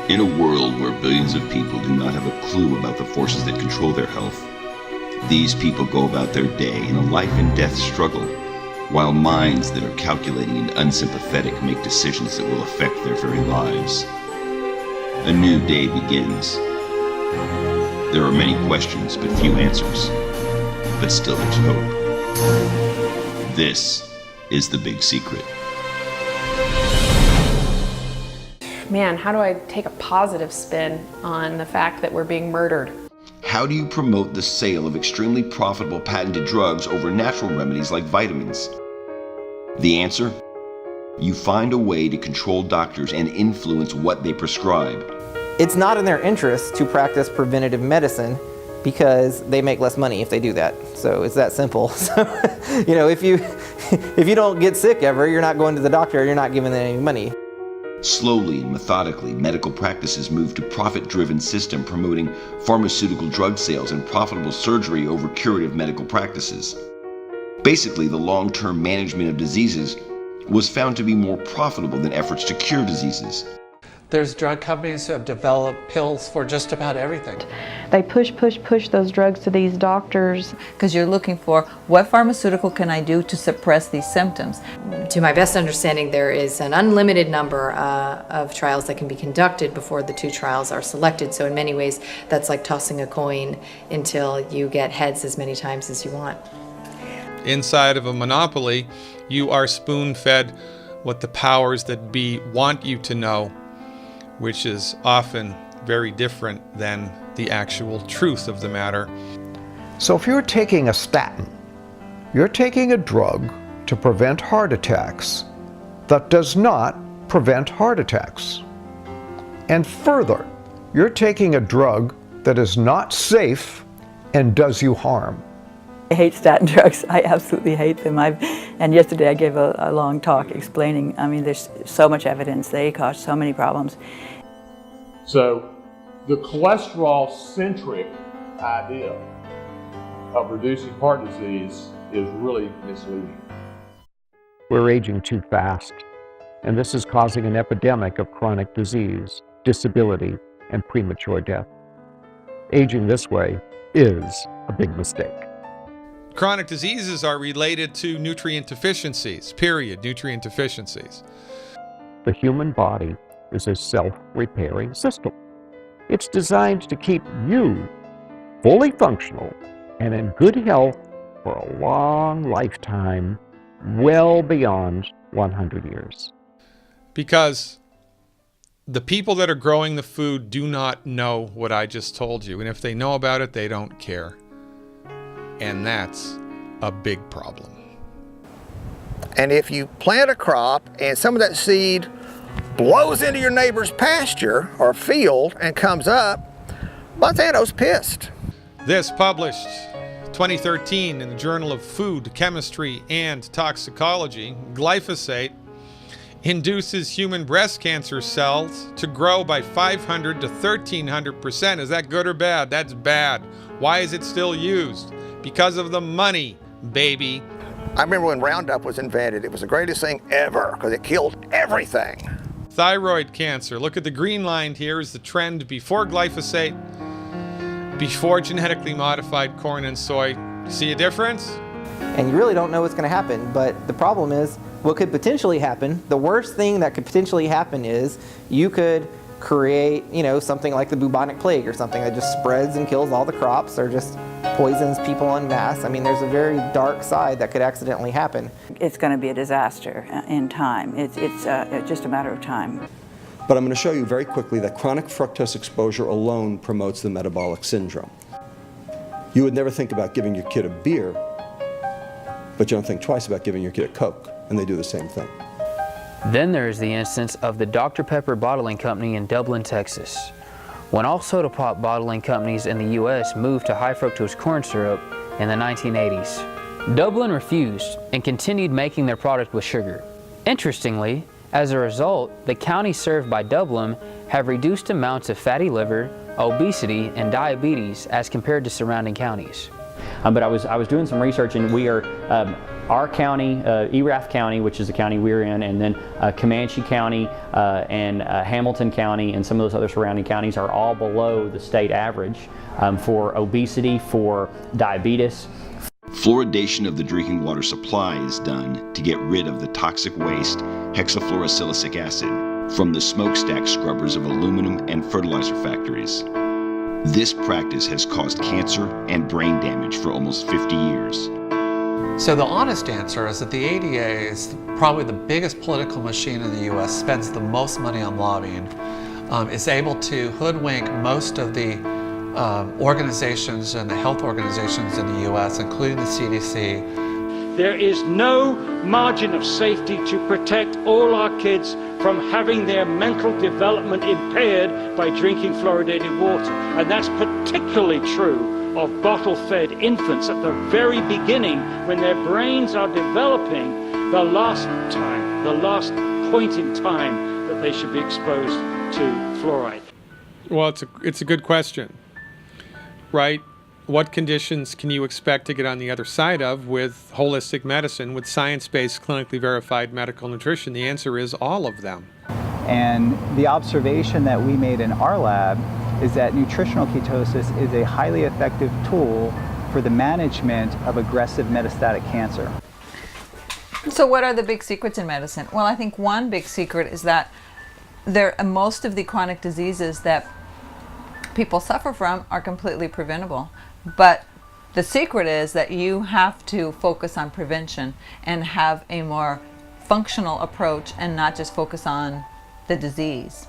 In a world where billions of people do not have a clue about the forces that control their health, these people go about their day in a life and death struggle, while minds that are calculating and unsympathetic make decisions that will affect their very lives. A new day begins. There are many questions, but few answers. But still there's hope. This is The Big Secret. Man, how do I take a positive spin on the fact that we're being murdered? How do you promote the sale of extremely profitable patented drugs over natural remedies like vitamins? The answer? You find a way to control doctors and influence what they prescribe. It's not in their interest to practice preventative medicine because they make less money if they do that. So it's that simple. So, if you don't get sick ever, you're not going to the doctor, you're not giving them any money. Slowly and methodically, medical practices move to profit-driven system promoting pharmaceutical drug sales and profitable surgery over curative medical practices. Basically, the long-term management of diseases was found to be more profitable than efforts to cure diseases. There's drug companies who have developed pills for just about everything. They push those drugs to these doctors. Because you're looking for, what pharmaceutical can I do to suppress these symptoms? To my best understanding, there is an unlimited number of trials that can be conducted before the two trials are selected. So in many ways, that's like tossing a coin until you get heads as many times as you want. Inside of a monopoly, you are spoon-fed what the powers that be want you to know, which is often very different than the actual truth of the matter. So if you're taking a statin, you're taking a drug to prevent heart attacks that does not prevent heart attacks. And further, you're taking a drug that is not safe and does you harm. I hate statin drugs. I absolutely hate them. And yesterday I gave a long talk explaining, there's so much evidence. They cause so many problems. So the cholesterol-centric idea of reducing heart disease is really misleading. We're aging too fast, and this is causing an epidemic of chronic disease, disability, and premature death. Aging this way is a big mistake. Chronic diseases are related to nutrient deficiencies, period, nutrient deficiencies. The human body is a self-repairing system. It's designed to keep you fully functional and in good health for a long lifetime, well beyond 100 years. Because the people that are growing the food do not know what I just told you. And if they know about it, they don't care. And that's a big problem. And if you plant a crop and some of that seed blows into your neighbor's pasture or field and comes up, Monsanto's pissed. This published 2013 in the Journal of Food, Chemistry, and Toxicology. Glyphosate induces human breast cancer cells to grow by 500 to 1,300%. Is that good or bad? That's bad. Why is it still used? Because of the money, baby. I remember when Roundup was invented, it was the greatest thing ever because it killed everything. Thyroid cancer. Look at the green line here is the trend before glyphosate, before genetically modified corn and soy. See a difference? And you really don't know what's going to happen, but the problem is what could potentially happen. The worst thing that could potentially happen is you could create, something like the bubonic plague or something that just spreads and kills all the crops or just poisons people en masse. There's a very dark side that could accidentally happen. It's going to be a disaster in time. It's just a matter of time. But I'm going to show you very quickly that chronic fructose exposure alone promotes the metabolic syndrome. You would never think about giving your kid a beer, but you don't think twice about giving your kid a Coke, and they do the same thing. Then there is the instance of the Dr. Pepper Bottling Company in Dublin, Texas. When all soda pop bottling companies in the U.S. moved to high fructose corn syrup in the 1980s, Dublin refused and continued making their product with sugar. Interestingly, as a result, the counties served by Dublin have reduced amounts of fatty liver, obesity, and diabetes as compared to surrounding counties. But I was doing some research, and we are our county, Erath County, which is the county we're in, and then Comanche County and Hamilton County and some of those other surrounding counties are all below the state average for obesity, for diabetes. Fluoridation of the drinking water supply is done to get rid of the toxic waste, hexafluorosilicic acid, from the smokestack scrubbers of aluminum and fertilizer factories. This practice has caused cancer and brain damage for almost 50 years. So the honest answer is that the ADA is probably the biggest political machine in the U.S., spends the most money on lobbying, is able to hoodwink most of the organizations and the health organizations in the U.S., including the CDC. There is no margin of safety to protect all our kids from having their mental development impaired by drinking fluoridated water. And that's particularly true of bottle-fed infants at the very beginning, when their brains are developing, the last point in time that they should be exposed to fluoride. Well, it's a good question, right? What conditions can you expect to get on the other side of with holistic medicine, with science-based, clinically verified medical nutrition? The answer is all of them. And the observation that we made in our lab is that nutritional ketosis is a highly effective tool for the management of aggressive metastatic cancer. So what are the big secrets in medicine? Well, I think one big secret is that most of the chronic diseases that people suffer from are completely preventable. But the secret is that you have to focus on prevention and have a more functional approach and not just focus on the disease.